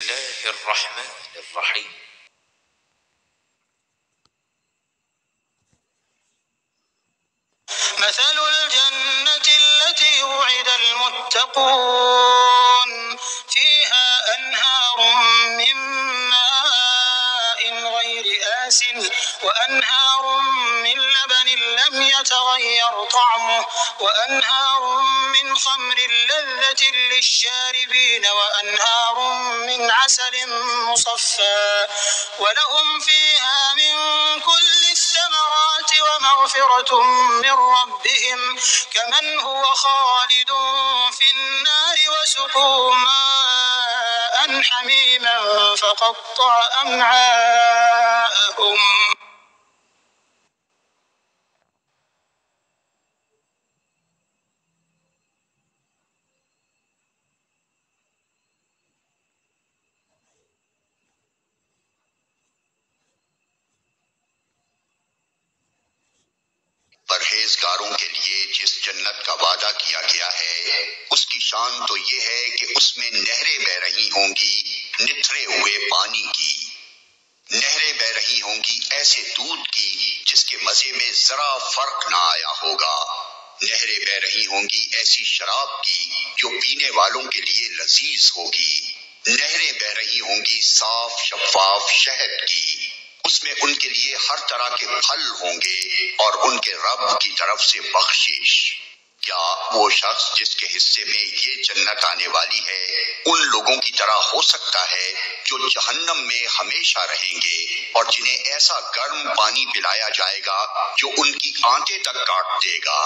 الله الرحمن الرحيم. مثل الجنة التي وعد المتقون فيها أنهار من ماء غير آسٍ وأنهار من لبن لم يتغير طعمه وأنهار من خمر لذة للشاربين وأنهار من عسل مصفى ولهم فيها من كل الثمرات ومغفرة من ربهم كمن هو خالد في النار وسقوا ماء حميما فقطع أمعاءهم. परहेजगारों के लिए जिस जन्नत का वादा किया गया है उसकी शान तो ये है कि उसमें नहरें बह रही होंगी निथरे हुए पानी की। नहरें बह रही होंगी ऐसे दूध की जिसके मजे में जरा फर्क ना आया होगा। नहरें बह रही होंगी ऐसी शराब की जो पीने वालों के लिए लजीज होगी। नहरें बह रही होंगी साफ शफाफ शहद की। उसमें उनके लिए हर तरह के फल होंगे और उनके रब की तरफ से बख्शिश। क्या वो शख्स जिसके हिस्से में ये जन्नत आने वाली है उन लोगों की तरह हो सकता है जो जहन्नम में हमेशा रहेंगे और जिन्हें ऐसा गर्म पानी पिलाया जाएगा जो उनकी आंतें तक काट देगा।